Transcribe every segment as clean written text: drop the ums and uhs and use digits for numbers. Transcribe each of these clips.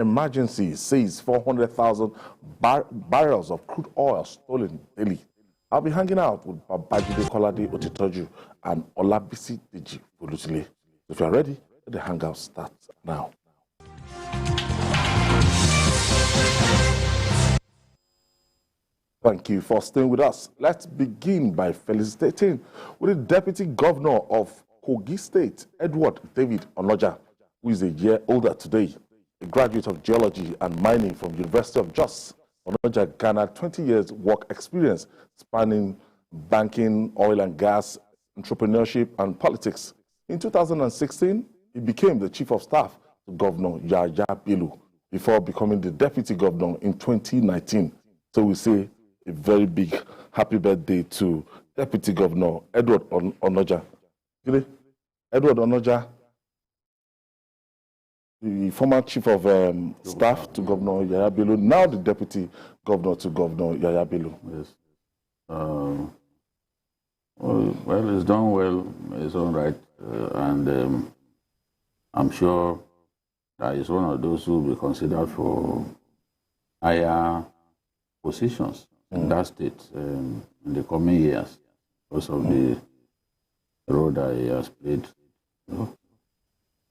emergency says 400,000 barrels of crude oil stolen daily. I'll be hanging out with Babajide Kolade Otitoju and Olabisi Deji Olutile. If you're ready, the Hangout starts now. Thank you for staying with us. Let's begin by felicitating with the Deputy Governor of Kogi State, Edward David Onoja, who is a year older today. A graduate of geology and mining from University of Jos, Onoja garnered 20 years work experience spanning banking, oil and gas, entrepreneurship, and politics. In 2016, he became the Chief of Staff to Governor Yaya Bello before becoming the Deputy Governor in 2019. So we say a very big happy birthday to Deputy Governor Edward Onoja. Edward Onoja, the former Chief of Staff to Governor Yaya Bello, now the Deputy Governor to Governor Yaya Bello. Yes. Well, it's done well. It's all right. And I'm sure that it's one of those who will be considered for higher positions in that state in the coming years because of the role that he has played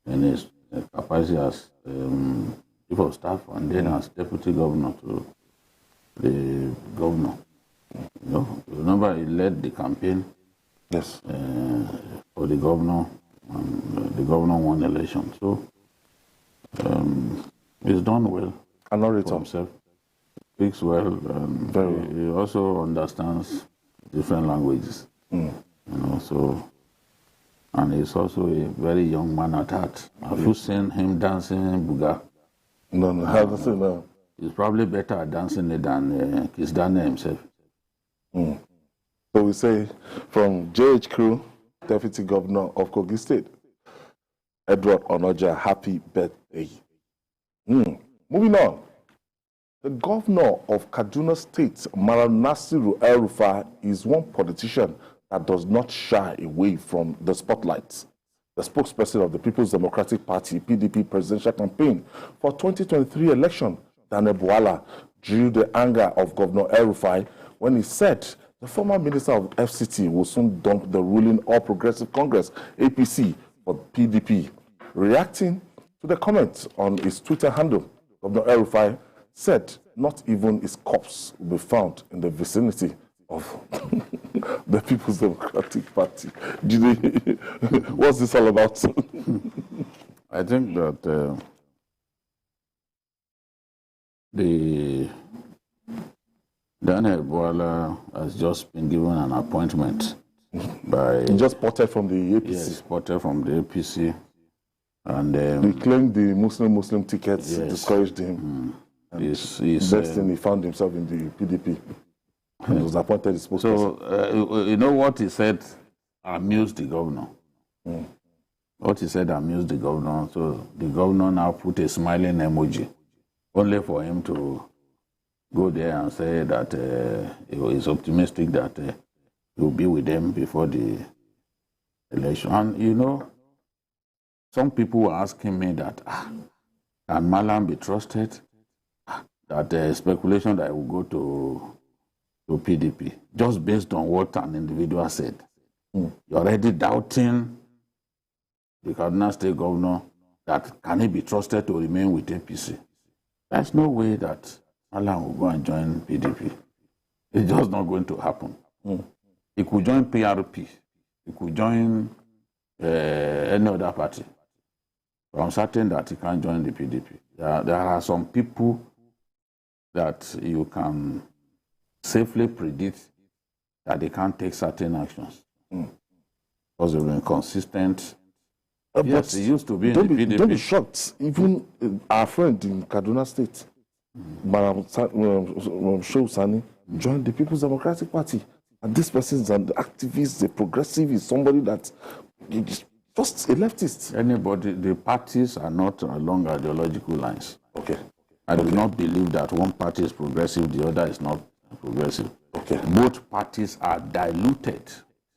in his capacity as Chief of Staff and then as Deputy Governor to the Governor. Remember, he led the campaign for the Governor, and the Governor won the election. So he's done well. For himself. Speaks well. He also understands different languages. And he's also a very young man at heart. Have you seen him dancing Buga? No, I haven't seen that. He's probably better at dancing it than Kis Daniel himself. So we say from JH Crew, Deputy Governor of Kogi State, Edward Onoja, happy birthday. Moving on. The governor of Kaduna State, Malam Nasiru El-Rufai, is one politician that does not shy away from the spotlight. The spokesperson of the People's Democratic Party, PDP presidential campaign for 2023 election, Daniel Buhari, drew the anger of Governor El-Rufai when he said the former minister of FCT will soon dump the ruling All Progressive Congress, APC, for PDP. Reacting to the comments on his Twitter handle, Governor El-Rufai said not even his corpse will be found in the vicinity of the People's Democratic Party. What's this all about? I think that the Daniel Buhari has just been given an appointment by... He just spotted from the APC. Yes, spotted from the APC. And they claimed the Muslim tickets discouraged him. Next thing, he found himself in the PDP. And he was appointed as spokesperson. So, you know what he said amused the governor. What he said amused the governor. So the governor now put a smiling emoji, only for him to go there and say that he is optimistic that he will be with them before the election. And some people were asking me that, can Malam be trusted? That speculation that he will go to PDP, just based on what an individual said. You're already doubting the Kaduna State governor that can he be trusted to remain with APC. There's no way that Malam will go and join PDP. It's just not going to happen. He could join PRP. He could join any other party. But I'm certain that he can't join the PDP. There are some people that you can safely predict that they can't take certain actions because they've been consistent. Yes, he used to be in the PDP. Don't be shocked. Even our friend in Kaduna State, Madam Shehu Sani, joined the People's Democratic Party. And this person is an activist, a progressive, is somebody that just a leftist. Anybody, the parties are not along ideological lines. Okay. I do not believe that one party is progressive, the other is not progressive. Okay. Both parties are diluted.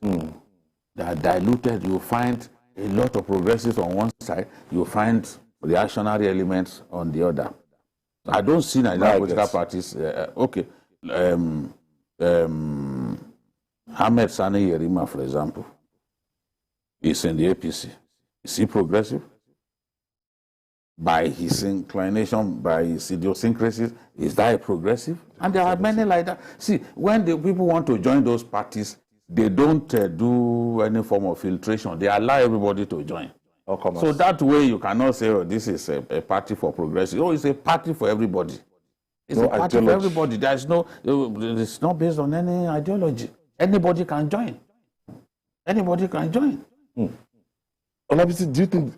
They are diluted. You find a lot of progressives on one side, you find reactionary elements on the other. I don't see Nigerian political parties. Okay. Ahmed Sani Yerima, for example, is in the APC. Is he progressive? By his inclination, by his idiosyncrasies, is that a progressive? And there are many like that. See, when the people want to join those parties, they don't do any form of filtration. They allow everybody to join. So that way you cannot say, oh, this is a party for progressive. Oh, it's a party for everybody. It's a party for everybody. It's not based on any ideology. Anybody can join. Anybody can join. Olabisi, do you think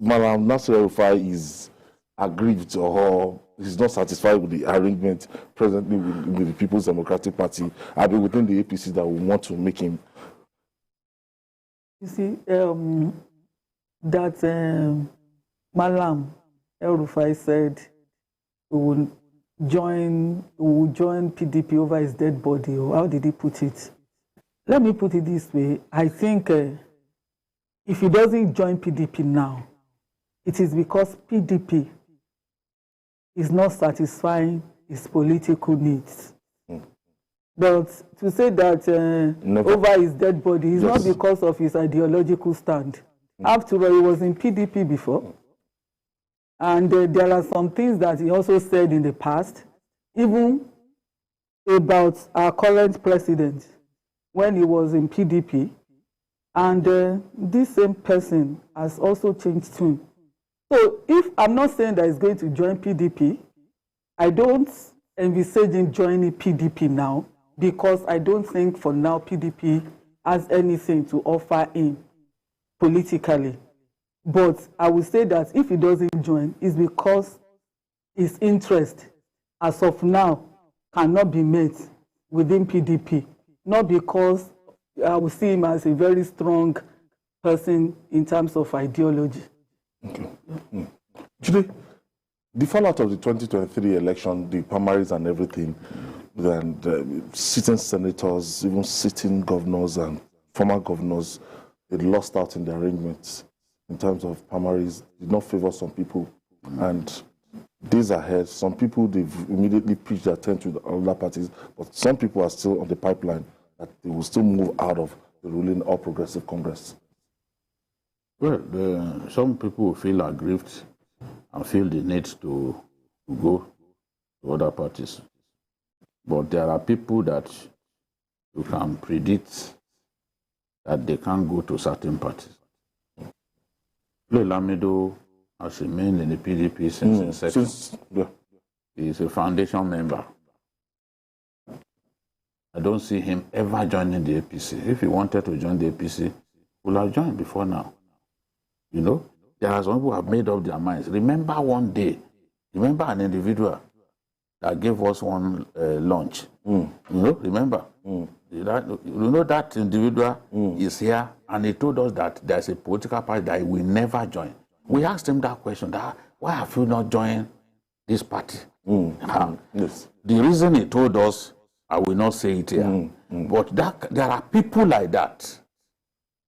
Malam Nasir El-Rufai is aggrieved or is not satisfied with the arrangement presently with the People's Democratic Party, within the APC, that we want to make him? You see, that Malam El-Rufai said we will join PDP over his dead body, or how did he put it? Let me put it this way. I think if he doesn't join PDP now, it is because PDP is not satisfying his political needs. But to say that over his dead body is not because of his ideological stand. After all, he was in PDP before. And there are some things that he also said in the past, even about our current president, when he was in PDP. And this same person has also changed tune. So if I'm not saying that he's going to join PDP, I don't envisage him joining PDP now, because I don't think for now PDP has anything to offer him politically. But I would say that if he doesn't join, it's because his interest, as of now, cannot be met within PDP. Not because I would see him as a very strong person in terms of ideology. Okay. Today, the fallout of the 2023 election, the primaries and everything, and sitting senators, even sitting governors and former governors, they lost out in the arrangements in terms of primaries, did not favor some people. And days ahead, some people, they've immediately pitched their tent with other parties, but some people are still on the pipeline that they will still move out of the ruling All Progressive Congress. Well, some people feel aggrieved and feel the need to go to other parties. But there are people that you can predict that they can't go to certain parties. Lamido has remained in the PDP since inception. He is a foundation member. I don't see him ever joining the APC. If he wanted to join the APC, he would have joined before now. You know, there are some people who have made up their minds. Remember one day, remember an individual that gave us one lunch. You know, remember? You know that individual is here, and he told us that there's a political party that he will never join. We asked him that question, why have you not joined this party? Yes. The reason he told us, I will not say it here, but there are people like that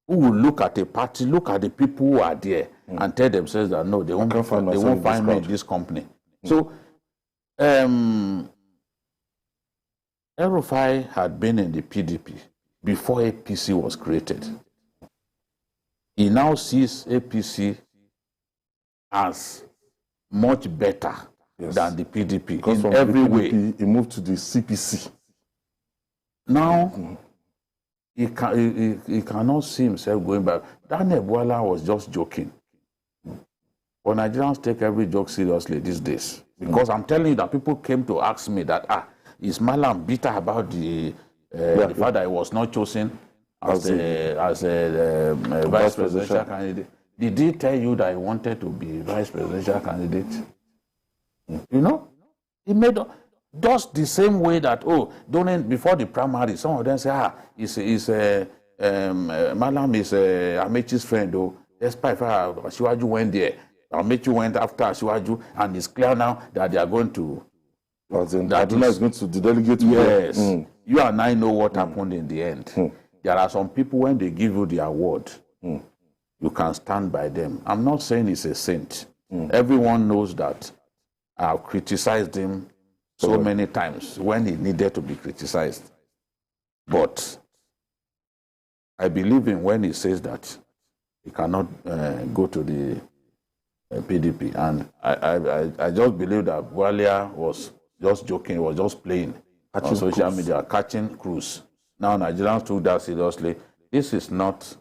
who will look at a party, look at the people who are there, and tell themselves that no, they won't find me in this company. So, El-Rufai had been in the PDP before APC was created. He now sees APC as much better than the PDP because in every way. He moved to the CPC. Now, he cannot see himself going back. Daniel Bwala was just joking. But Nigerians take every joke seriously these days. Because I'm telling you that people came to ask me that, is Malam bitter about the fact that he was not chosen as a vice presidential candidate? Did he tell you that he wanted to be vice presidential candidate? You know? He made just the same way that, before the primary, some of them say, Malam is Amechi's friend, though. Despite Asiwaju went there, Amechi went after Asiwaju, and it's clear now that they are going to... Aduna is going to delegate. Yes. You and I know what happened in the end. There are some people, when they give you the award, you can stand by them. I'm not saying he's a saint. Everyone knows that I've criticized him so many times when he needed to be criticized. But I believe him when he says that he cannot go to the PDP. And I just believe that Buhari was just joking, was just playing on social media, catching cruise. Now Nigerians took that seriously. This is not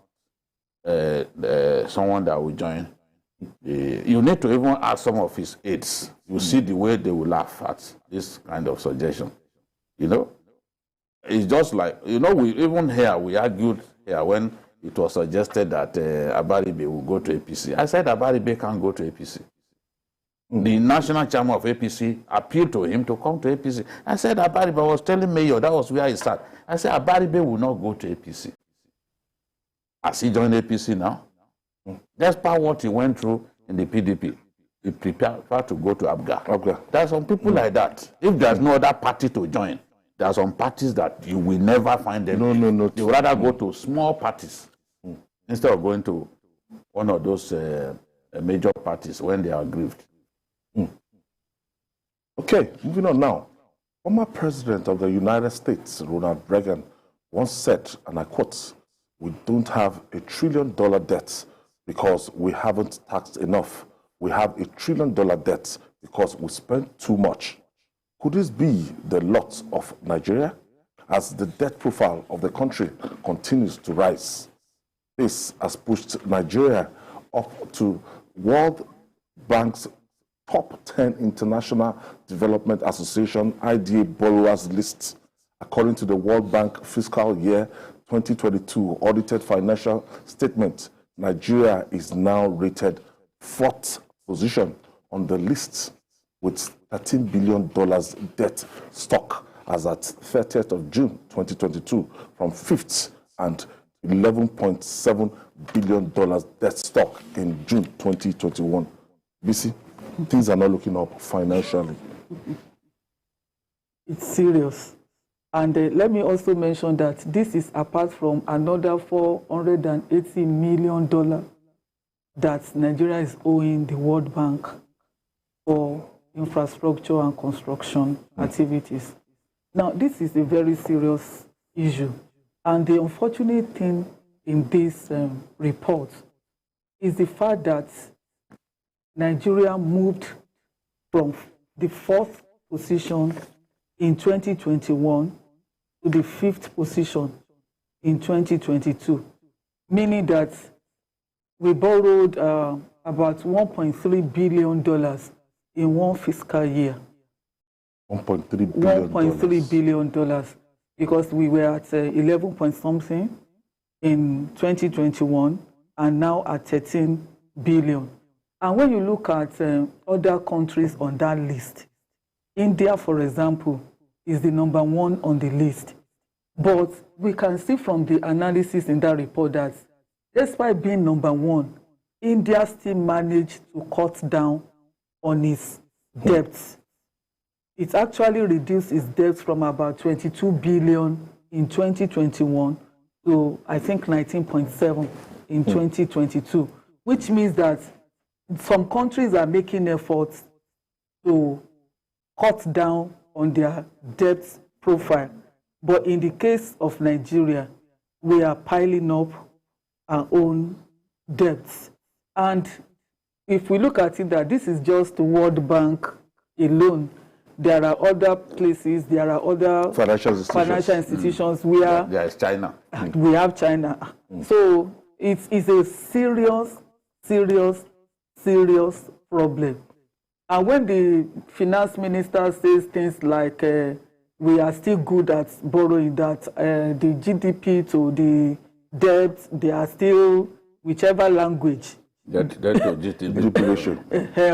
someone that will join. You need to even ask some of his aides. You see the way they will laugh at this kind of suggestion. You know, it's just like, you know, we argued here when it was suggested that Abaribe will go to APC. I said Abaribe can't go to APC. The national chairman of APC appealed to him to come to APC. I said Abaribe was telling Mayor, that was where he sat. I said Abaribe will not go to APC. Has he joined APC now? Despite what he went through in the PDP, he prepared to go to Abga. There are some people like that. If there's no other party to join, there are some parties that you will never find them. No. They would rather go to small parties instead of going to one of those major parties when they are aggrieved. Okay, moving on now. Former President of the United States, Ronald Reagan, once said, and I quote, "We don't have $1 trillion debt because we haven't taxed enough. We have $1 trillion debt because we spent too much." Could this be the lot of Nigeria as the debt profile of the country continues to rise? This has pushed Nigeria up to World Bank's top 10 International Development Association IDA borrowers list. According to the World Bank fiscal year 2022 audited financial statement, Nigeria is now rated 4th position on the list with $13 billion debt stock as at 30th of June 2022 from 5th and $11.7 billion debt stock in June 2021. BC, things are not looking up financially. It's serious. And let me also mention that this is apart from another $480 million that Nigeria is owing the World Bank for infrastructure and construction activities. Now, this is a very serious issue. And the unfortunate thing in this report is the fact that Nigeria moved from the 4th position in 2021 to the 5th position in 2022, meaning that we borrowed about $1.3 billion in one fiscal year. $1.3 billion, because we were at 11 point something in 2021 and now at 13 billion. And when you look at other countries on that list, India, for example, is the number 1 on the list. But we can see from the analysis in that report that despite being number 1, India still managed to cut down on its debts. It actually reduced its debts from about 22 billion in 2021 to, I think, 19.7 in 2022, which means that some countries are making efforts to cut down on their debt profile. But in the case of Nigeria, we are piling up our own debts. And if we look at it, that this is just the World Bank alone, there are other places, there are other financial institutions where there is China. We have China. So it's a serious problem. And when the finance minister says things like we are still good at borrowing, that the GDP to the debt, they are still, whichever language, that GDP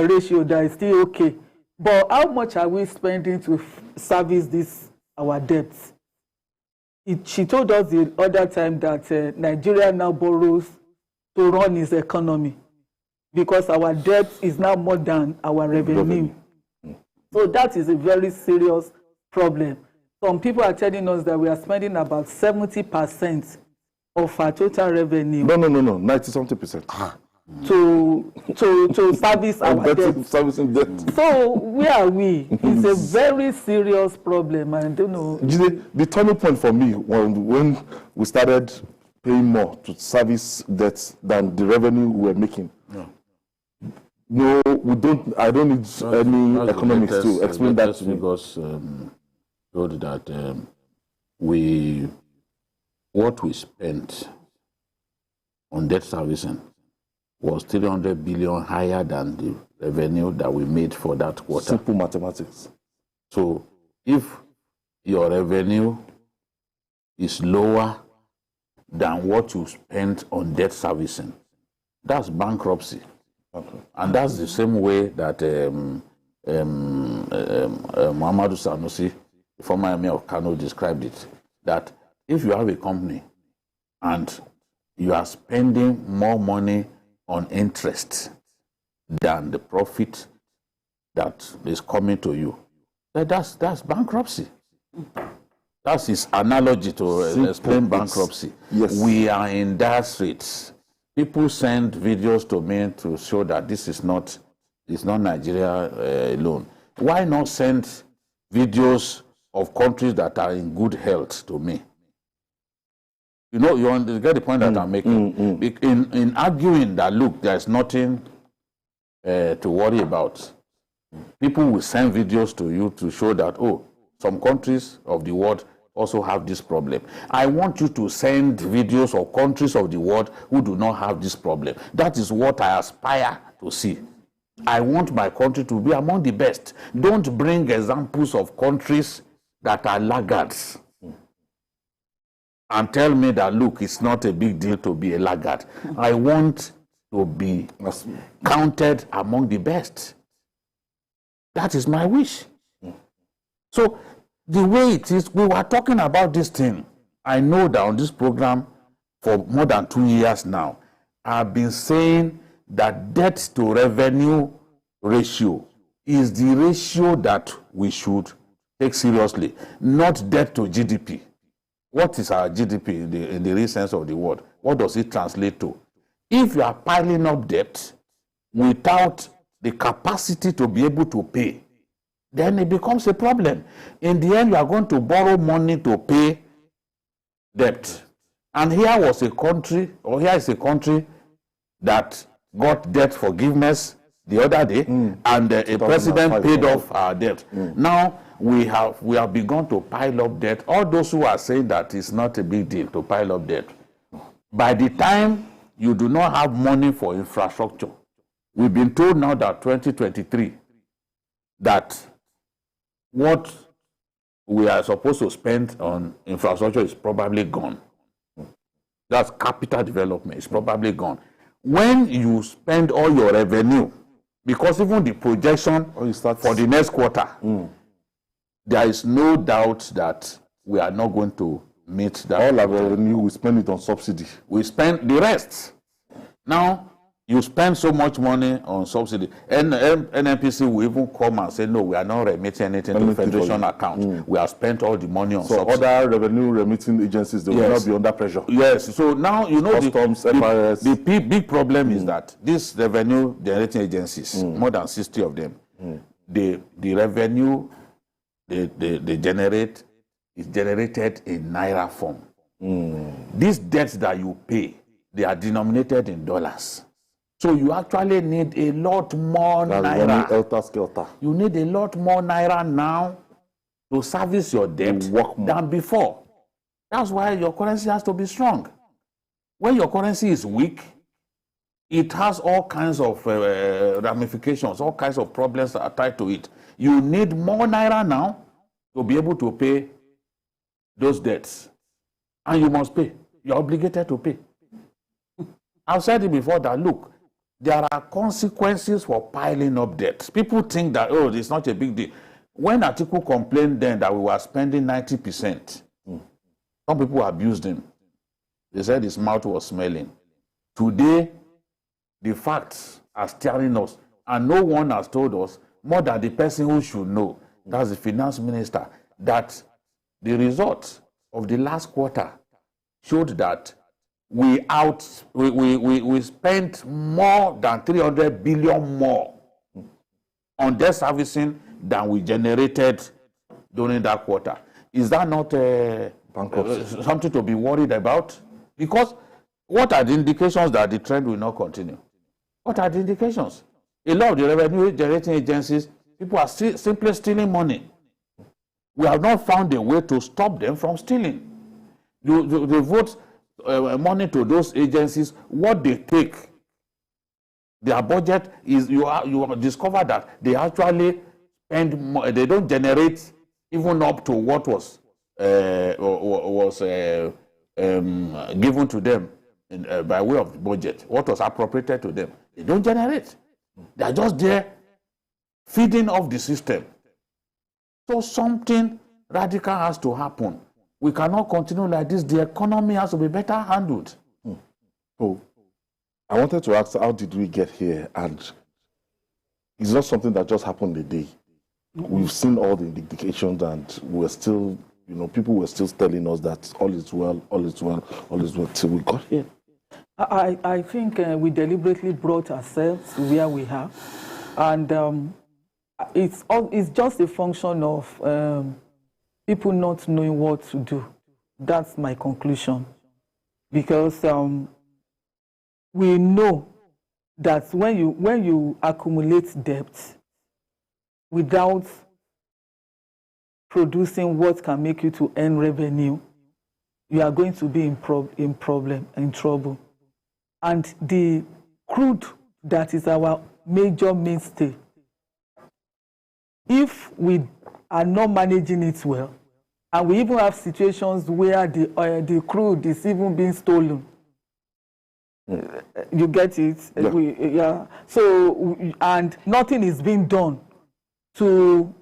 ratio, that is still okay. But how much are we spending to service our debts? She told us the other time that Nigeria now borrows to run its economy because our debt is now more than our revenue. So that is a very serious problem. Some people are telling us that we are spending about 70% of our total revenue. No, 90-something percent. to service our debt. Servicing debt. So where are we? It's a very serious problem. I don't know. The turning point for me when we started paying more to service debts than the revenue we were making. Yeah. No, we don't. I don't need any economics to explain that to me. Because showed that what we spent on debt servicing was 300 billion higher than the revenue that we made for that quarter. Simple mathematics. So if your revenue is lower than what you spent on debt servicing, that's bankruptcy. Okay. And that's the same way that Muhammadu Sanusi, the former Emir of Kano, described it, that if you have a company and you are spending more money on interest than the profit that is coming to you, that's bankruptcy. That's his analogy to explain bankruptcy. Yes. We are in dire straits. People send videos to me to show that this is not Nigeria alone. Why not send videos of countries that are in good health to me? You know, you get the point that I'm making. In arguing that, look, there's nothing to worry about, people will send videos to you to show that, oh, some countries of the world also have this problem. I want you to send videos of countries of the world who do not have this problem. That is what I aspire to see. I want my country to be among the best. Don't bring examples of countries that are laggards and tell me that, look, it's not a big deal to be a laggard. I want to be counted among the best. That is my wish. So the way it is, we were talking about this thing. I know that on this program for more than 2 years now, I've been saying that debt to revenue ratio is the ratio that we should take seriously, not debt to GDP. What is our GDP in the real sense of the word? What does it translate to? If you are piling up debt without the capacity to be able to pay, then it becomes a problem. In the end, you are going to borrow money to pay debt. And here is a country that got debt forgiveness the other day, and a president paid off our debt. Now, we have begun to pile up debt. All those who are saying that it's not a big deal to pile up debt, by the time you do not have money for infrastructure, we've been told now that 2023, that what we are supposed to spend on infrastructure is probably gone. That's capital development. It's probably gone. When you spend all your revenue, because even the projection for the next quarter, there is no doubt that we are not going to meet that. All our revenue, we spend it on subsidy. We spend the rest. Now, you spend so much money on subsidy. And NNPC will even come and say, no, we are not remitting anything to Federation account. We have spent all the money on subsidy. So other revenue remitting agencies, they will not be under pressure. Yes. So now, you know, Customs, the big problem is that these revenue generating agencies, more than 60 of them, the revenue they generate is generated in Naira form. These debts that you pay, they are denominated in dollars. So you actually need a lot more Naira. You need a lot more Naira now to service your debt than before. That's why your currency has to be strong. When your currency is weak, it has all kinds of ramifications, all kinds of problems that are tied to it. You need more Naira now to be able to pay those debts. And you must pay. You're obligated to pay. I've said it before that, look, there are consequences for piling up debts. People think that, oh, it's not a big deal. When Atiku complained then that we were spending 90%, some people abused him. They said his mouth was smelling. Today, the facts are staring us, and no one has told us, more than the person who should know, that's the finance minister, that the result of the last quarter showed that we spent more than 300 billion more on debt servicing than we generated during that quarter. Is that not something to be worried about? Because what are the indications that the trend will not continue? What are the indications? A lot of the revenue generating agencies, people are simply stealing money. We have not found a way to stop them from stealing. They vote money to those agencies. What they take, their budget is, you discover that they actually spend more, they don't generate even up to what was given to them by way of the budget, what was appropriated to them. They don't generate. They are just there feeding off the system. So something radical has to happen. We cannot continue like this. The economy has to be better handled. So I wanted to ask, how did we get here? And it's not something that just happened a day. We've seen all the indications, and we're still, people were still telling us that all is well, all is well, all is well, till we got here. I think we deliberately brought ourselves to where we are, and it's just a function of people not knowing what to do. That's my conclusion, because we know that when you accumulate debt without producing what can make you to earn revenue, you are going to be in trouble. And the crude that is our major mainstay, if we are not managing it well, and we even have situations where the crude is even being stolen, you get it? Yeah. So, and nothing is being done to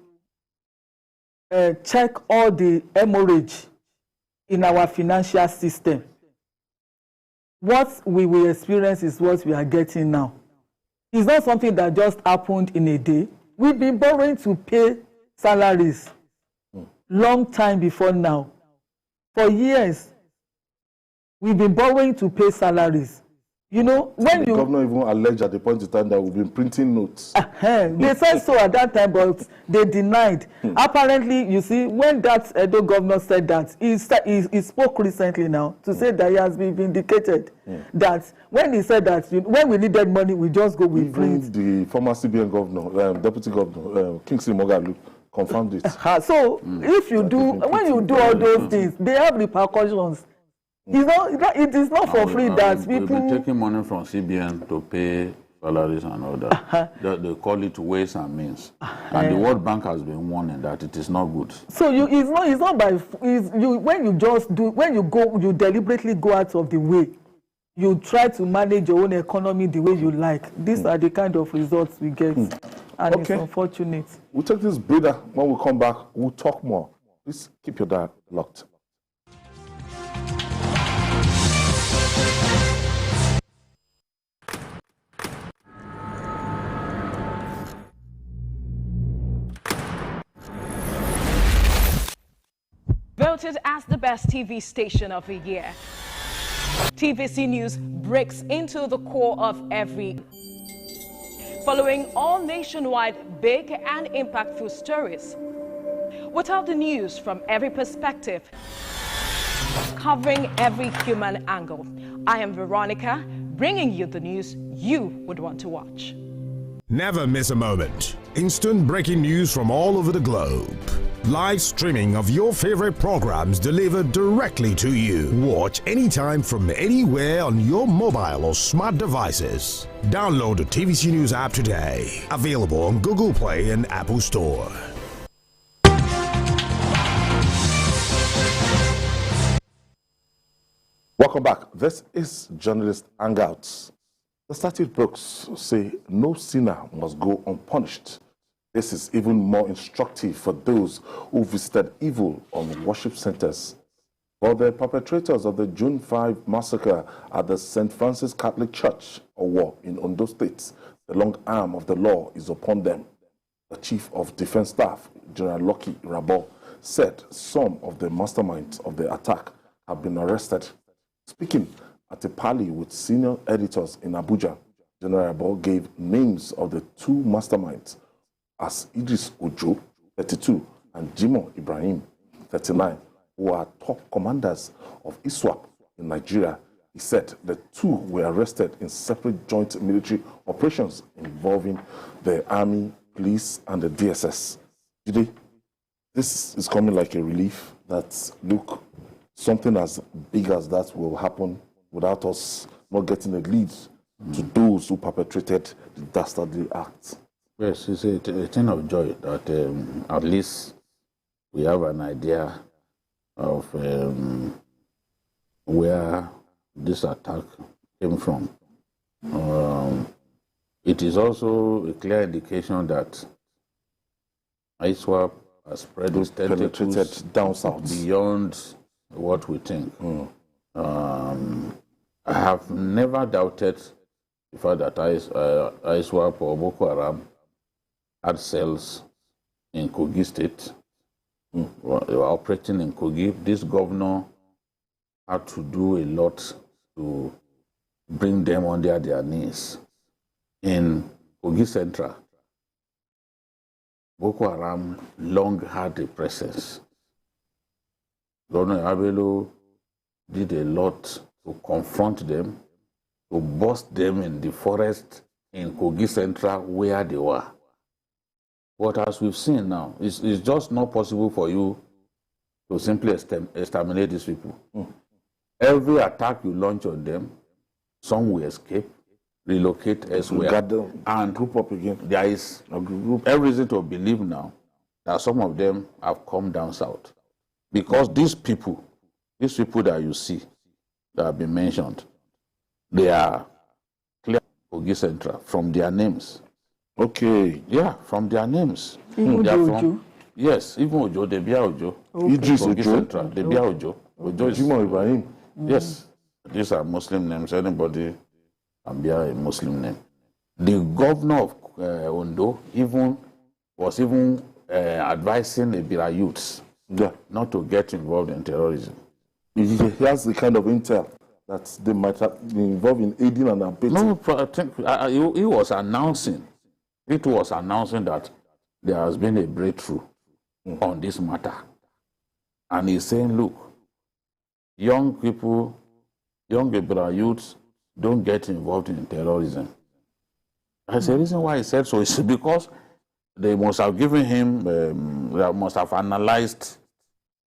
check all the hemorrhage in our financial system. What we will experience is what we are getting now. It's not something that just happened in a day. We've been borrowing to pay salaries long time before now. For years, we've been borrowing to pay salaries. When the governor even alleged at the point in time that we've been printing notes. They said so at that time, but they denied. Apparently, you see, when that Edo governor said that, he spoke recently now to say that he has been vindicated. That when he said that, when we needed money, we just go with print. The former CBN governor, deputy governor, Kingsley Moghalu, confirmed it. So if you do, when you do all those things, they have repercussions. It is not for free that people... We'll be taking money from CBN to pay salaries and all that. They call it ways and means. And the World Bank has been warning that it is not good. So it's not by... when you deliberately go out of the way, you try to manage your own economy the way you like. These are the kind of results we get. And it's unfortunate. We'll take this breather. When we come back, we'll talk more. Please keep your dial locked. Voted as the best TV station of the year. TVC News breaks into the core of every... Following all nationwide big and impactful stories. Without the news from every perspective. Covering every human angle. I am Veronica, bringing you the news you would want to watch. Never miss a moment. Instant breaking news from all over the globe. Live streaming of your favorite programs delivered directly to you. Watch anytime from anywhere on your mobile or smart devices. Download the TVC News app today. Available on Google Play and Apple Store. Welcome back. This is Journalist Hangouts. The statute books say no sinner must go unpunished. This is even more instructive for those who visited evil on worship centers. For the perpetrators of the June 5 massacre at the St. Francis Catholic Church, Owo in Ondo State, the long arm of the law is upon them. The Chief of Defense Staff, General Lucky Rabo, said some of the masterminds of the attack have been arrested. Speaking at a parley with senior editors in Abuja, General Abo gave names of the two masterminds as Idris Ojo, 32, and Jimoh Ibrahim, 39, who are top commanders of ISWAP in Nigeria. He said the two were arrested in separate joint military operations involving the Army, Police, and the DSS. Today, this is coming like a relief that, look, something as big as that will happen without us not getting a lead to those who perpetrated the dastardly acts. Yes, it's a thing of joy that at least we have an idea of where this attack came from. It is also a clear indication that ISWAP has spread its tentacles down south beyond what we think. I have never doubted the fact that ISWAP or Boko Haram had cells in Kogi State. They were operating in Kogi. This governor had to do a lot to bring them under their knees. In Kogi Central, Boko Haram long had a presence. Governor Abelo did a lot to confront them, to bust them in the forest in Kogi Central where they were. But as we've seen now, it's just not possible for you to simply exterminate these people. Every attack you launch on them, some will escape, relocate elsewhere, and group up again. There is every reason to believe now that some of them have come down south. Because these people that you see that have been mentioned, they are clear Kogi Central from their names. Okay. Yeah, from their names. Even Ojo? Yes, even Ojo, Debia Ojo. Okay. Idris Kogi Ojo. Central, Debia Ojo. Ojo is Jimoh Ibrahim. Yes, these are Muslim names. Anybody can be a Muslim name. The governor of Ondo was advising the Ibira youths not to get involved in terrorism. He has the kind of intel that they might have been involved in aiding and abetting. No, I think he was announcing. It was announcing that there has been a breakthrough on this matter, and he's saying, "Look, young people, young Ibira youths, don't get involved in terrorism." That's the reason why he said so. It's because they must have given him, they must have analyzed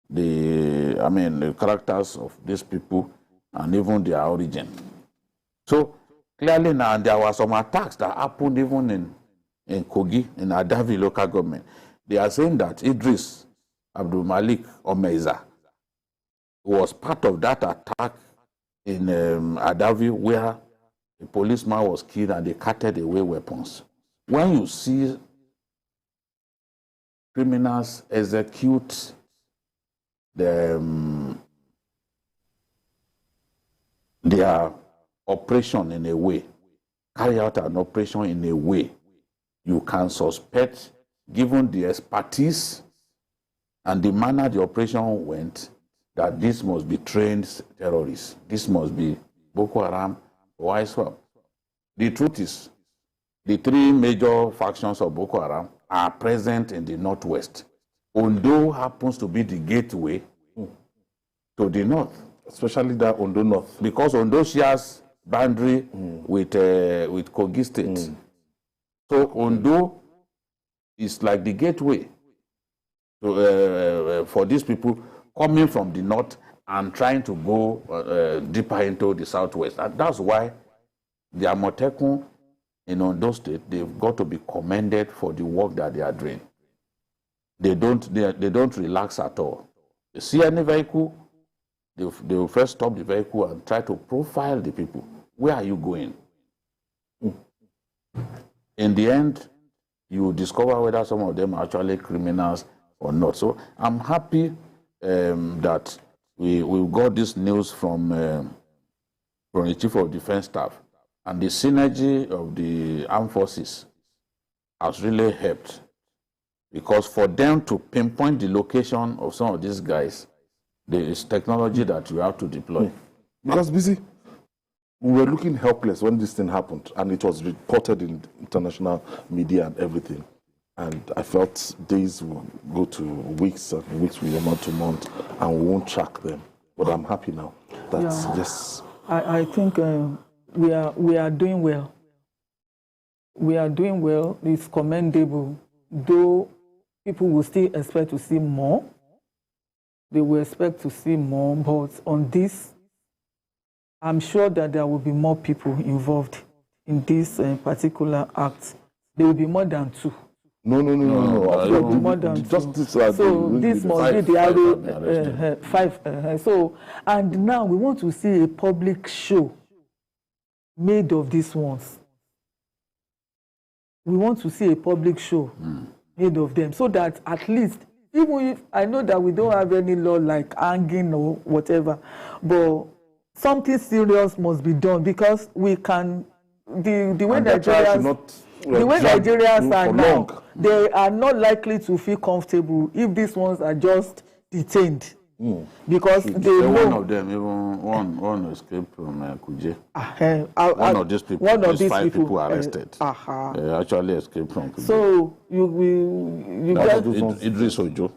the characters of these people and even their origin. So clearly now there were some attacks that happened even in Kogi, in Adavi local government. They are saying that Idris Abdul Malik Omeiza was part of that attack in Adavi where a policeman was killed and they carted away weapons. When you see criminals execute their operation in a way, carry out an operation in a way, you can suspect, given the expertise and the manner the operation went, that this must be trained terrorists. This must be Boko Haram or ISWAP. The truth is, the three major factions of Boko Haram are present in the northwest. Ondo happens to be the gateway to the north. Especially that Ondo North. Because Ondo shares boundary with Kogi State. So Ondo is like the gateway to, for these people coming from the north and trying to go deeper into the southwest. And that's why the Amotekun in Ondo State, they've got to be commended for the work that they are doing. They don't relax at all. You see any vehicle, they will first stop the vehicle and try to profile the people. Where are you going? In the end, you will discover whether some of them are actually criminals or not. So I'm happy that we got this news from the Chief of Defense Staff, and the synergy of the armed forces has really helped, because for them to pinpoint the location of some of these guys, there is technology that you have to deploy. Because busy, we were looking helpless when this thing happened, and it was reported in international media and everything. And I felt days will go to weeks, and weeks will go to months, and we won't track them. But I'm happy now. That's yes. I think we are doing well. We are doing well. It's commendable, though people will still expect to see more. They will expect to see more, but on this, I'm sure that there will be more people involved in this particular act. There will be more than 2. No. There will be more than 2. So this must be the 5. So, and now we want to see a public show made of these ones. We want to see a public show made of them, so that at least, even if I know that we don't have any law like hanging or whatever, but something serious must be done, because we can, the way Nigerians are now, they are not likely to feel comfortable if these ones are just detained. Because they know one of them, even one escaped from Kuje. One of these people, these 5 people arrested. They actually escaped from Kuje. So you get Idris Ojo.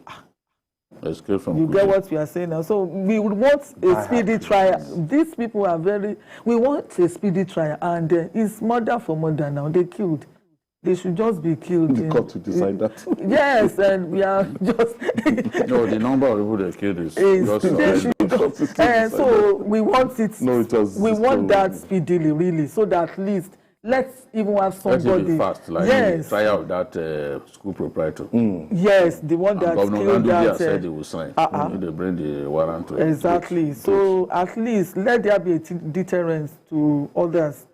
Escape from you Kuje. get what we are saying now. So we would want a speedy trial. These people are we want a speedy trial, and it's murder for murder now. They killed. They should just be killed. The court to decide that. Yes, and we are just. No, the number of people they killed is just so we want it. No, it was. We want that speedily, really, so that at least let's even have somebody. Let's be fast, like the trial of that school proprietor. Yes, the one that killed that. Said he will sign. They bring the warrant to exactly. So at least let there be a deterrence to others.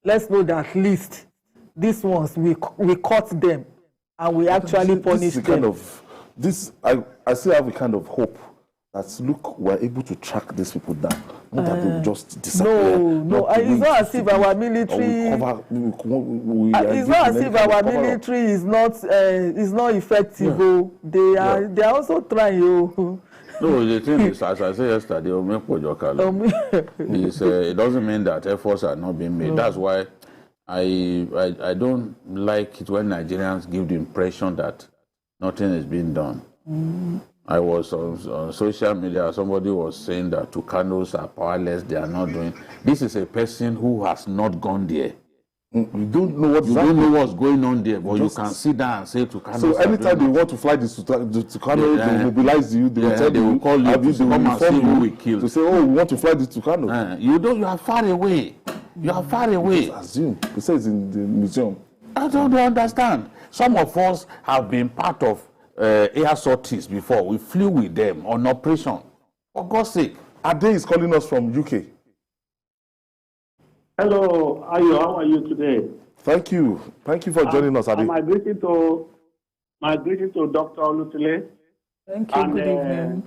Let's know that at least these ones we caught them and we actually punish them. I still have a kind of hope that look, we're able to track these people down. Not that they will just disappear. No. It's not as if our military. It's not as if our military is not effective. Yeah. They are also trying. No, the thing is, as I said yesterday, it doesn't mean that efforts are not being made. No. That's why I don't like it when Nigerians give the impression that nothing is being done. I was on social media, somebody was saying that Tucanos are powerless, they are not doing. This is a person who has not gone there. You don't know what's going on there, but you can sit down and say Tucanos. So anytime they want to fly the Tucano, they will mobilize you, they will call you, to come and see who we killed. To say, oh, we want to fly the Tucano. You are far away. You are far away. Assume. It says in the museum. I don't understand. Some of us have been part of air sorties before. We flew with them on operation. For God's sake. Ade is calling us from UK. Hello, how are you today? Thank you for joining us, Ade. My greeting to Dr. Olutile. Thank you. Good evening.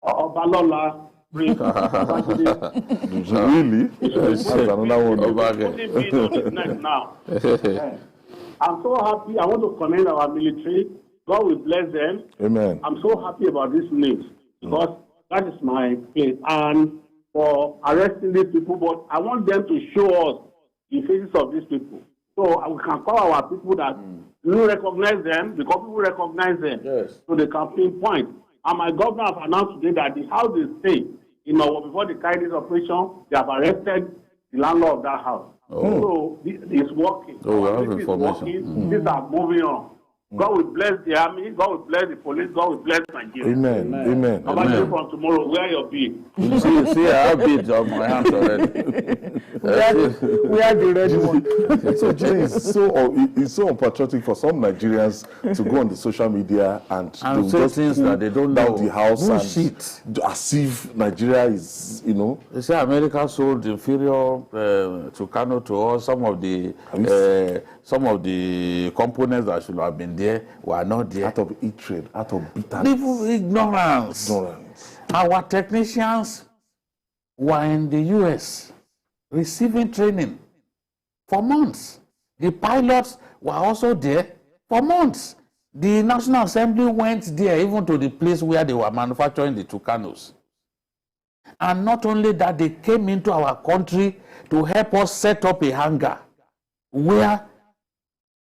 Obalola. Really? That's another one. Now. I'm so happy. I want to commend our military. God will bless them. Amen. I'm so happy about this news because that is my place. And for arresting these people, but I want them to show us the faces of these people. So we can call our people that we recognize them because people recognize them. Yes. So they can pinpoint. And my governor has announced today that the house they stay, before they carry this operation, they have arrested the landlord of that house. So it's working. Oh, we have information. These are moving on. God will bless the army. God will bless the police. God will bless Nigeria. Amen. How about you from tomorrow? Wear your bead. See, I have beads on my hands already. We are the red one. So, Jay, it's so unpatriotic for some Nigerians to go on the social media and say just things that they don't know. The house bullshit. And as if Nigeria is, They say America sold inferior Tucano to us. Some of the components that should have been there were not there. Out of hatred, out of bitterness. People ignorance. Our technicians were in the US receiving training for months. The pilots were also there for months. The National Assembly went there even to the place where they were manufacturing the Tucanos. And not only that, they came into our country to help us set up a hangar where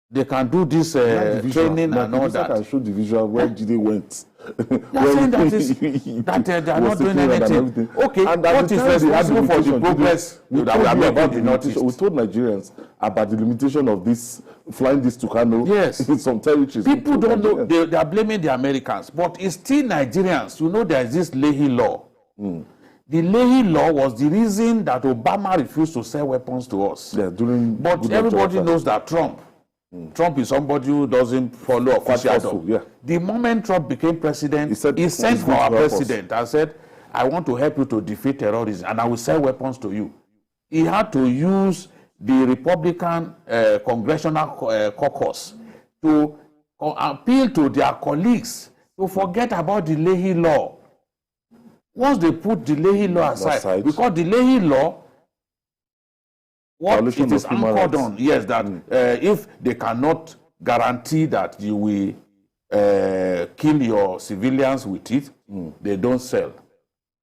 they can do this training and all that. Can show the visual where they went. You're saying that they are not doing anything. Okay, and what is responsible for the progress that we are making in the Northeast? We told Nigerians about the limitation of this, flying this to Kano in some territories. People don't know, they are blaming the Americans, but it's still Nigerians. You know, there is this Leahy law. The Leahy law was the reason that Obama refused to sell weapons to us. Yeah, but everybody knows that Trump is somebody who doesn't follow official law. The moment Trump became president, he sent for our president and said, I want to help you to defeat terrorism and I will sell weapons to you. He had to use the Republican Congressional Caucus to appeal to their colleagues to forget about the Leahy law. Once they put the Leahy law aside, because the Leahy law, what it is anchored on, yes, that if they cannot guarantee that you will kill your civilians with it, they don't sell.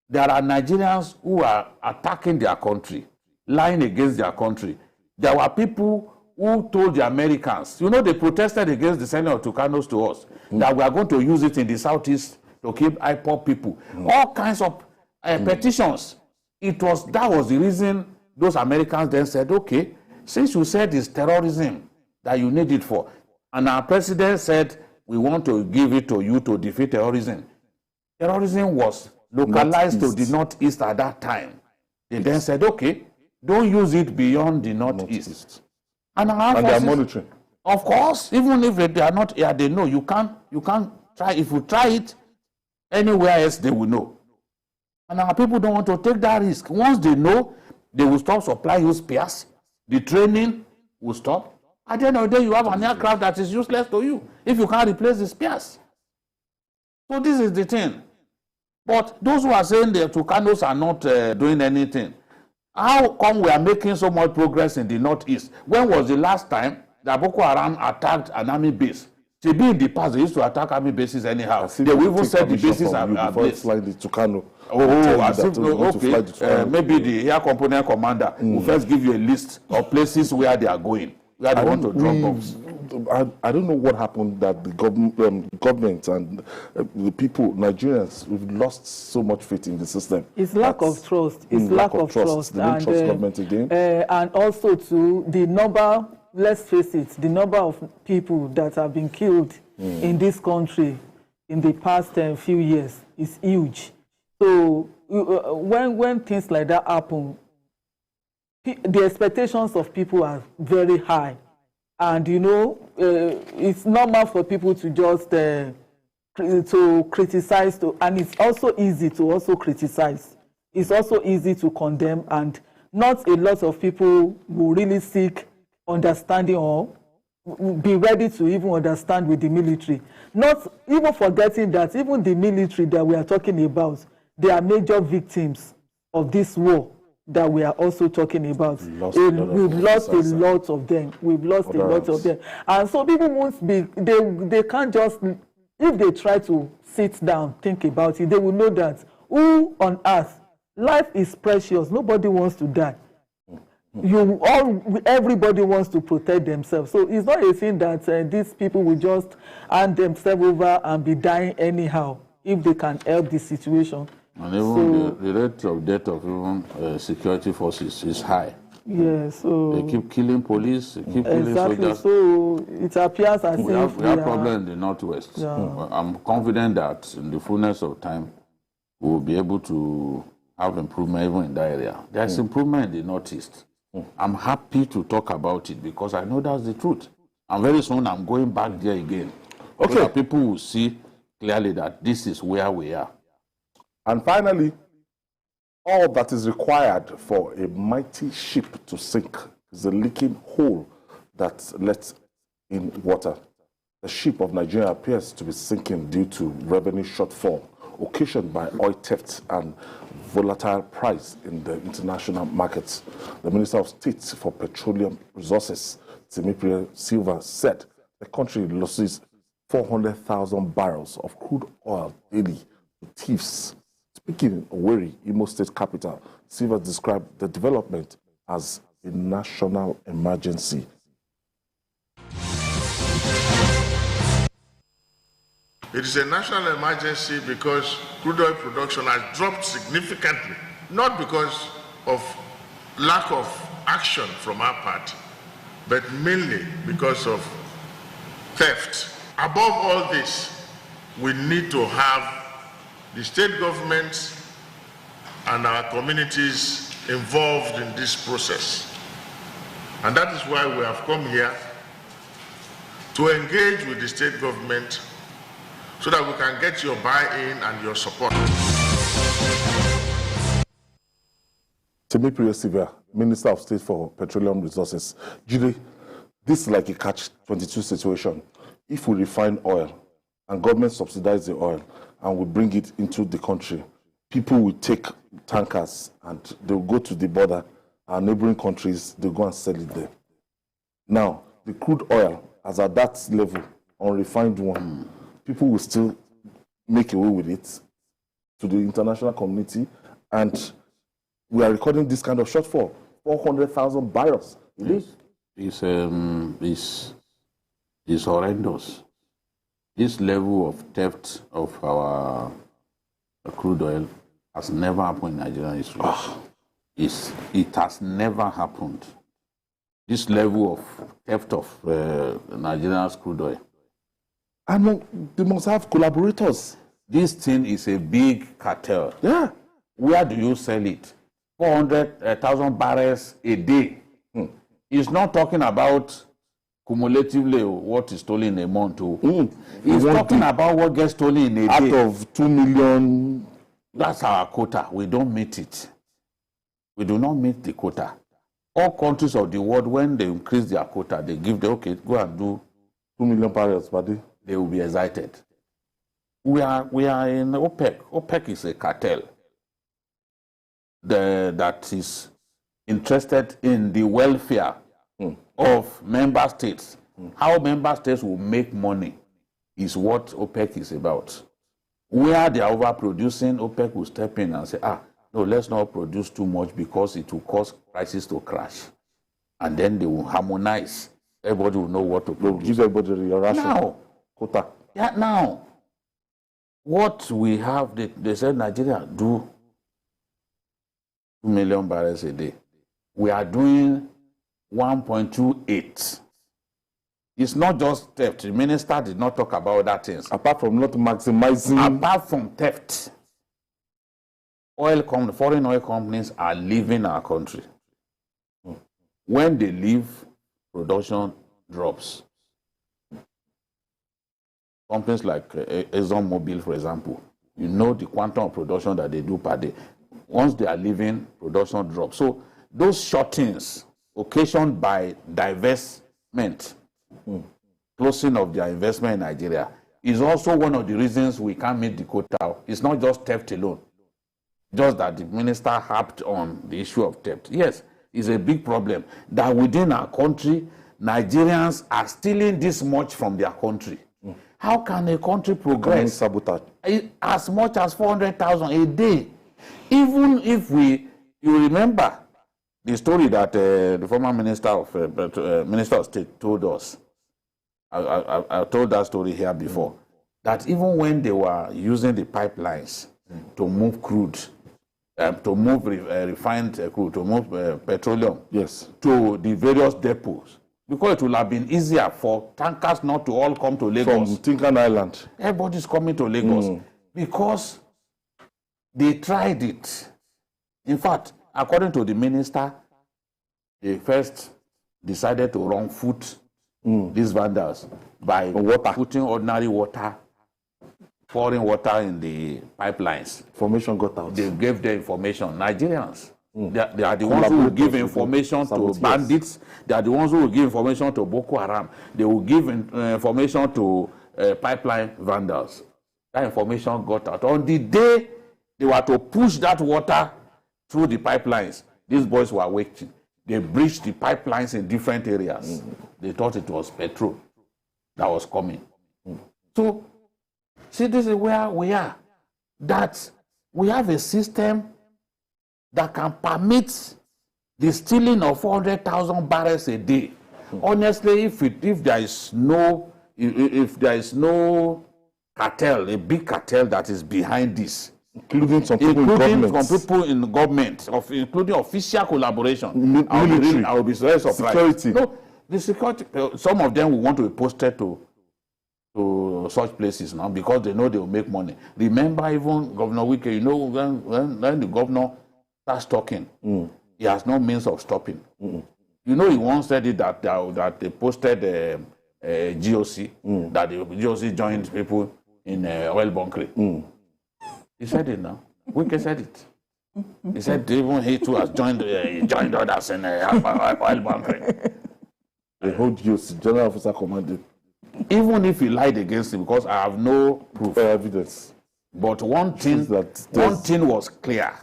There are Nigerians who are attacking their country, lying against their country. There were people who told the Americans, you know, they protested against the selling of Tucanos to us, that we are going to use it in the Southeast to keep IPOB people. All kinds of petitions. That was the reason those Americans then said, okay, since you said it's terrorism that you need it for, and our president said, we want to give it to you to defeat terrorism. Terrorism was localized to the Northeast at that time. They then said, okay, don't use it beyond the Northeast. And they are monitoring. Of course, even if they are not here, they know you can't try. If you try it anywhere else, they will know. And our people don't want to take that risk. Once they know, they will stop supplying you spares. The training will stop. At the end of the day, you have an aircraft that is useless to you if you can't replace the spares. So this is the thing. But those who are saying the Tucanos are not doing anything, how come we are making so much progress in the Northeast? When was the last time that Boko Haram attacked an army base? To be in the past, they used to attack army bases anyhow. They will even said the bases are based. Maybe the air component commander will first give you a list of places where they are going, where they want to drop bombs. I don't know what happened that the government and the people, Nigerians, we've lost so much faith in the system. It's lack of trust. It's lack of trust. They don't trust government again. And also to the number, let's face it, the number of people that have been killed in this country in the past few years is huge. So when things like that happen, the expectations of people are very high. And, you know, it's normal for people to just to criticize, and it's also easy to also criticize. It's also easy to condemn, and not a lot of people will really seek understanding or be ready to even understand with the military. Not even forgetting that even the military that we are talking about, they are major victims of this war that we are also talking about. We've lost a lot of them. We've lost a lot of them. And so people won't be, they can't just, if they try to sit down, think about it, they will know that who on earth, life is precious. Nobody wants to die. Everybody wants to protect themselves. So it's not a thing that these people will just hand themselves over and be dying anyhow if they can help the situation. And even the rate of death of even security forces is high. Yeah, so they keep killing police, they keep killing soldiers. So it appears as we have problems in the Northwest. Yeah. I'm confident that in the fullness of time, we will be able to have improvement even in that area. There's improvement in the Northeast. I'm happy to talk about it because I know that's the truth. And very soon I'm going back there again. Okay. So that people will see clearly that this is where we are. And finally, all that is required for a mighty ship to sink is a leaking hole that lets in water. The ship of Nigeria appears to be sinking due to revenue shortfall occasioned by oil theft and volatile price in the international markets. The Minister of State for Petroleum Resources, Temipire Silva, said the country loses 400,000 barrels of crude oil daily to thieves, Speaking of Owerri, Imo State capital, Silva described the development as a national emergency. It is a national emergency because crude oil production has dropped significantly, not because of lack of action from our part, but mainly because of theft. Above all this, we need to have the state governments and our communities involved in this process. And that is why we have come here to engage with the state government so that we can get your buy-in and your support. Temiprio Silva, Minister of State for Petroleum Resources. Julie, this is like a catch-22 situation. If we refine oil and government subsidize the oil and we bring it into the country, people will take tankers and they'll go to the border, our neighboring countries, they'll go and sell it there. Now, the crude oil, as at that level, unrefined one, people will still make away with it to the international community, and we are recording this kind of shortfall, 400,000 barrels. It's horrendous. This level of theft of our crude oil has never happened in Nigerian history. It has never happened. This level of theft of Nigeria's crude oil. And they must have collaborators. This thing is a big cartel. Yeah. Where do you sell it? 400,000 barrels a day. He's not talking about cumulatively what is stolen in a month. He's talking about what gets stolen in a day. Out of 2 million. That's our quota. We don't meet it. We do not meet the quota. All countries of the world, when they increase their quota, they give the, okay, go and do 2 million barrels per day. They will be excited. We are in OPEC. OPEC is a cartel that is interested in the welfare of member states. How member states will make money is what OPEC is about. Where they are overproducing, OPEC will step in and say, no, let's not produce too much because it will cause prices to crash. And then they will harmonize. Everybody will know what to produce. Give everybody a ration. Now, quota. Yeah, now, what we have, they said Nigeria do 2 million barrels a day. We are doing 1.28. It's not just theft. The minister did not talk about that things. Apart from not maximizing. Apart from theft, foreign oil companies are leaving our country. When they leave, production drops. Companies like ExxonMobil, for example, you know the quantum of production that they do per day. Once they are leaving, production drops. So those shortings occasioned by divestment, closing of their investment in Nigeria, is also one of the reasons we can't meet the quota. It's not just theft alone. Just that the minister harped on the issue of theft. Yes, it's a big problem that within our country, Nigerians are stealing this much from their country. How can a country progress? Sabotage. As much as 400,000 a day. Even if you remember the story that the former Minister of State told us. I told that story here before. That even when they were using the pipelines to move crude, to move refined crude, to move petroleum to the various depots, because it would have been easier for tankers not to all come to Lagos. From Tinkan Island. Everybody's coming to Lagos because they tried it. In fact, according to the minister, they first decided to wrong foot these vandals by putting ordinary water, pouring water in the pipelines. Information got out. They gave the information. Nigerians. They are the ones who will give information to bandits. They are the ones who will give information to Boko Haram. They will give information to pipeline vandals. That information got out. On the day they were to push that water through the pipelines, these boys were waiting. They breached the pipelines in different areas. They thought it was petrol that was coming. So, see, this is where we are. That we have a system that can permit the stealing of 400,000 barrels a day. Honestly, if there is no cartel, a big cartel that is behind this, including some people in government, including official collaboration, military, I will be very surprised. Security. No, the security. Some of them will want to be posted to such places now because they know they will make money. Remember, even Governor Wike, you know, when the governor starts talking, he has no means of stopping. You know, he once said it that they posted GOC, that the GOC joined people in oil bunkering. He said it now. Wike said it. He said even he too has joined others in oil bunkering. They hold GOC, General Officer Commanding. Even if he lied against him, because I have no proof evidence. But one thing was clear.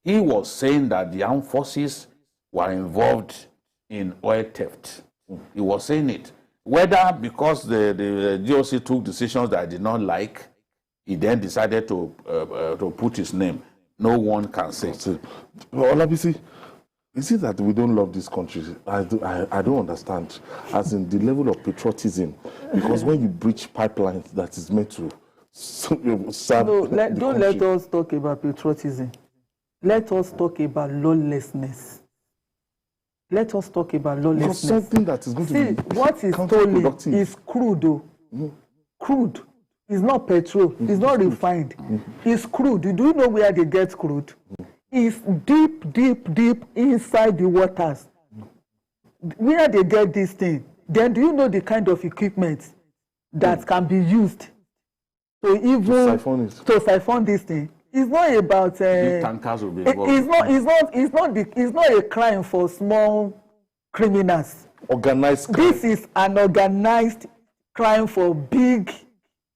He was saying that the armed forces were involved in oil theft. He was saying it. Whether because the GOC took decisions that I did not like, he then decided to put his name. No one can say. Well, Olabisi, is it that we don't love this country? I don't understand. As in the level of patriotism, because when you breach pipelines that is meant to serve don't let us talk about patriotism. Let us talk about lawlessness. Let us talk about lawlessness. Because something that is going to be what is stolen is crude, though. Crude. It's not petrol. It's not refined. It's crude. Do you know where they get crude? It's deep, deep, deep inside the waters. Where they get this thing. Then do you know the kind of equipment that can be used to siphon this thing? It's not about tankers will be involved. It's not a crime for small criminals. Organized crime. This is an organized crime for big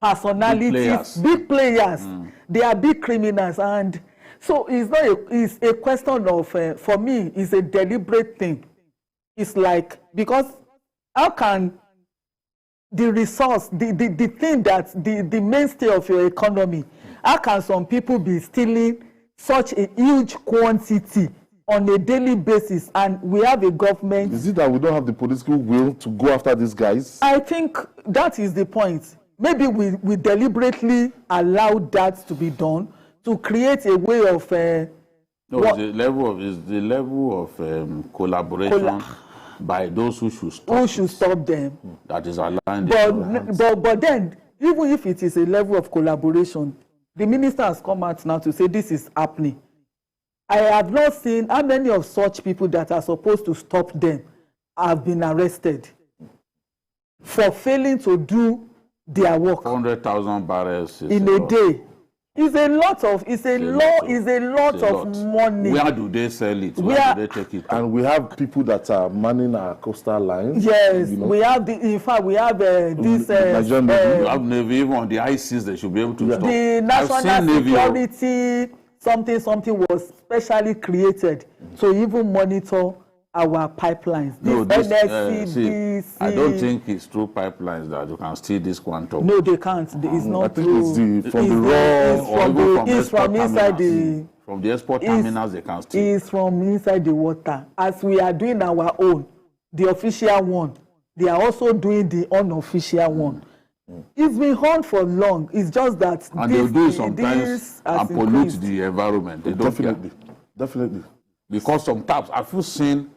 personalities, big players. They are big criminals, and so it's a question of for me, it's a deliberate thing. It's like, because how can the resource, the thing that the mainstay of your economy, how can some people be stealing such a huge quantity on a daily basis, and we have a government? Is it that we don't have the political will to go after these guys? I think that is the point. Maybe we deliberately allow that to be done to create a way of the level of collaboration by those who should stop them. That is aligned. But then, even if it is a level of collaboration, the minister has come out now to say this is happening. I have not seen how many of such people that are supposed to stop them have been arrested for failing to do their work. 400,000 barrels in a day. It's a lot of money. Where do they sell it? Where do they take it? And we have people that are manning our coastal lines. Yes, we have this. You have Navy, even on the high seas, they should be able to stop. The national security something was specially created to even monitor our pipelines. I don't think it's through pipelines that you can steal this quantum. No, they can't. It's not through. It's from inside the. From the export terminals, they can steal. It's from inside the water. As we are doing our own, the official one, they are also doing the unofficial one. It's been on for long. It's just that and they'll do it sometimes and pollute the environment. They don't Definitely. Because sometimes I've seen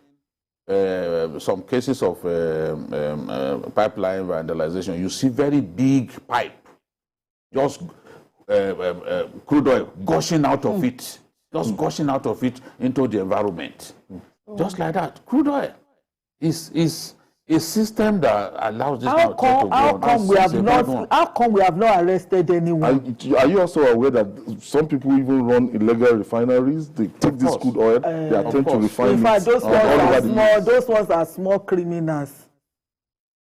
some cases of pipeline vandalization. You see very big pipe, just crude oil gushing out of it, gushing out of it into the environment, just like that. Crude oil is a system that allows this to go on. How come we have not arrested anyone? Are you also aware that some people even run illegal refineries? They take this crude oil, they attempt to refine it. In fact, those ones are small criminals.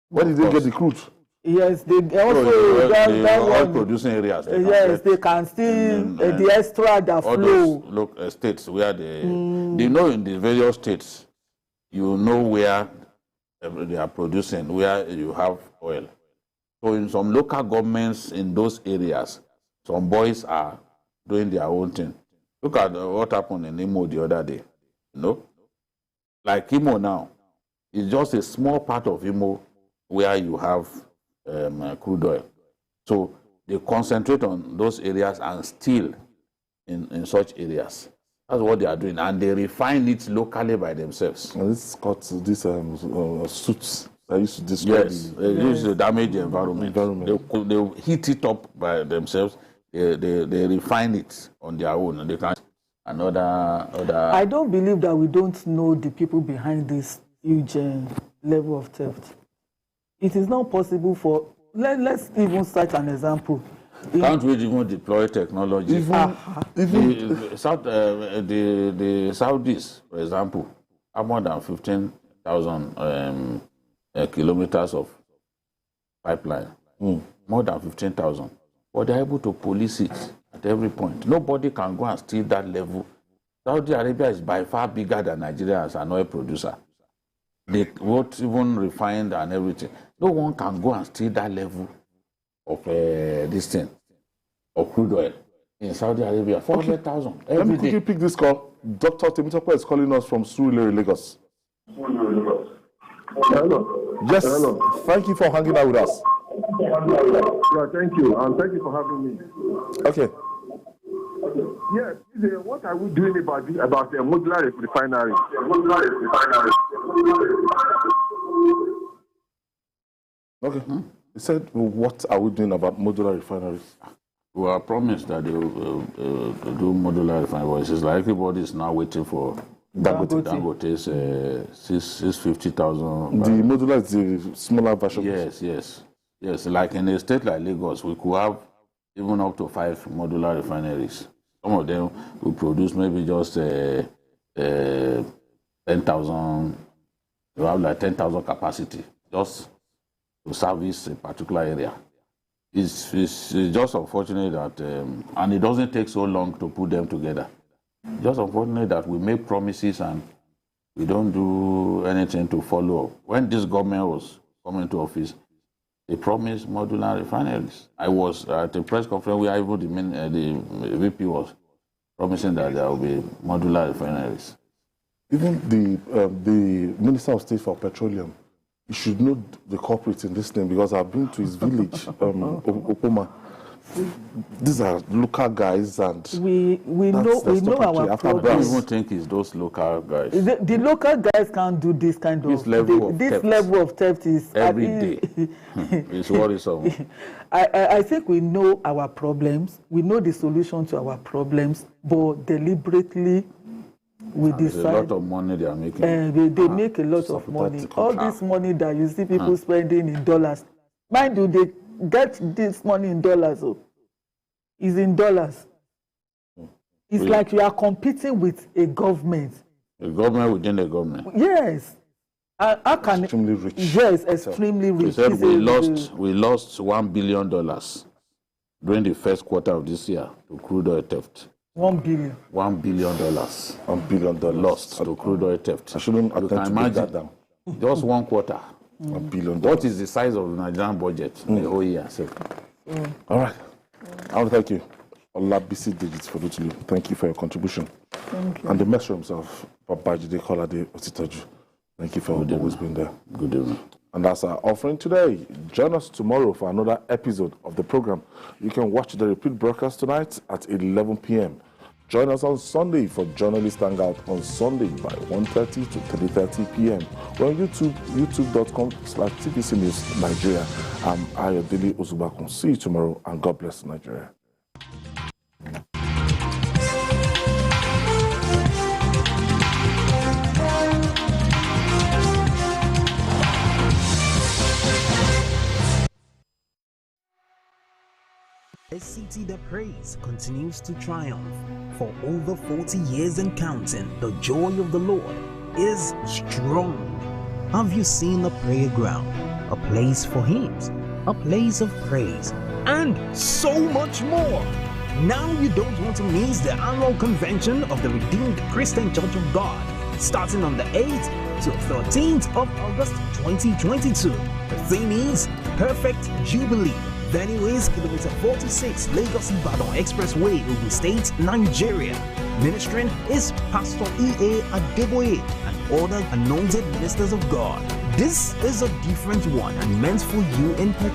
Where did they get the crude? Yes, they also the oil producing areas. They can still the extra that flow. Look, states where they know in the various states, you know where they are producing, where you have oil. So in some local governments in those areas, some boys are doing their own thing. Look at what happened in Imo the other day. You know, like Imo now, it's just a small part of Imo where you have crude oil. So they concentrate on those areas and steal in such areas. That's what they are doing, and they refine it locally by themselves. And this got these suits that used to destroy. Yes, they used to damage the environment. They heat it up by themselves. They refine it on their own, and they can other. I don't believe that we don't know the people behind this huge level of theft. It is not possible for. Let's even cite an example. Can't we even deploy technology? The Saudis, for example, have more than 15,000 kilometers of pipeline. More than 15,000. But they're able to police it at every point. Nobody can go and steal that level. Saudi Arabia is by far bigger than Nigeria as an oil producer. They both even refined and everything. No one can go and steal that level of this thing, of crude oil in Saudi Arabia. 400,000 Let me every quickly day. pick this call. Dr. Temitope is calling us from Surulere, Lagos. Hello. Yes, Hello. thank you for hanging out with us. Yeah, thank you. And thank you for having me. Okay. Yes, what are we doing about the modular refinery? Okay. He said, well, what are we doing about modular refineries? We are promised that they will do modular refineries. It's like everybody is now waiting for Dangote's 650,000. The modular is the smaller version. Yes. Like in a state like Lagos, we could have even up to 5 modular refineries. Some of them will produce maybe just 10,000. You have like 10,000 capacity just to service a particular area. It's just unfortunate that, and it doesn't take so long to put them together. Just unfortunate that we make promises and we don't do anything to follow up. When this government was coming to office, they promised modular refineries. I was at a press conference where even the VP was promising that there will be modular refineries. Even the Minister of State for Petroleum, you should know the culprit in this thing because I've been to his village, Opoma. These are local guys, and we know our I don't problems. even think it's those local guys. The local guys can't do this kind of level of theft is every day. It's worrisome. I think we know our problems. We know the solution to our problems, but deliberately we decide. There's a lot of money they are making. They make a lot of money. All this money that you see people spending in dollars, mind you, they get this money in dollars. Is in dollars. It's like you are competing with a government. A government within a government. Yes. How can extremely rich. Yes, extremely rich. He said we lost $1 billion during the first quarter of this year to crude oil theft. $1 billion. $1 billion. $1 billion Lost to crude oil theft. I shouldn't You attempt can to break that imagine. down. Just one quarter. $1 billion. What is the size of the Nigerian budget the whole year? So, All right. I want to thank you, Olabisi Digits, for Lutulu. Thank you for your contribution. Thank you. And the master himself, Babajide Kolade Otitoju. Thank you for always being there. good evening. And that's our offering today. Join us tomorrow for another episode of the program. You can watch the repeat broadcast tonight at 11 p.m. Join us on Sunday for Journalist Hangout on Sunday by 1:30 to 3:30 p.m. We're on YouTube, youtube.com/TVC News Nigeria. I'm Ayodele Ozubakun. See you tomorrow, and God bless Nigeria. SCT The Praise continues to triumph. For over 40 years and counting, the joy of the Lord is strong. Have you seen the prayer ground? A place for hymns, a place of praise, and so much more. Now you don't want to miss the annual convention of the Redeemed Christian Church of God, starting on the 8th to 13th of August 2022. The theme is Perfect Jubilee. Venue is kilometer 46, Lagos-Ibadan Expressway, Ogun State, Nigeria. Ministering is Pastor E.A. Adeboye and other anointed ministers of God. This is a different one and meant for you in particular.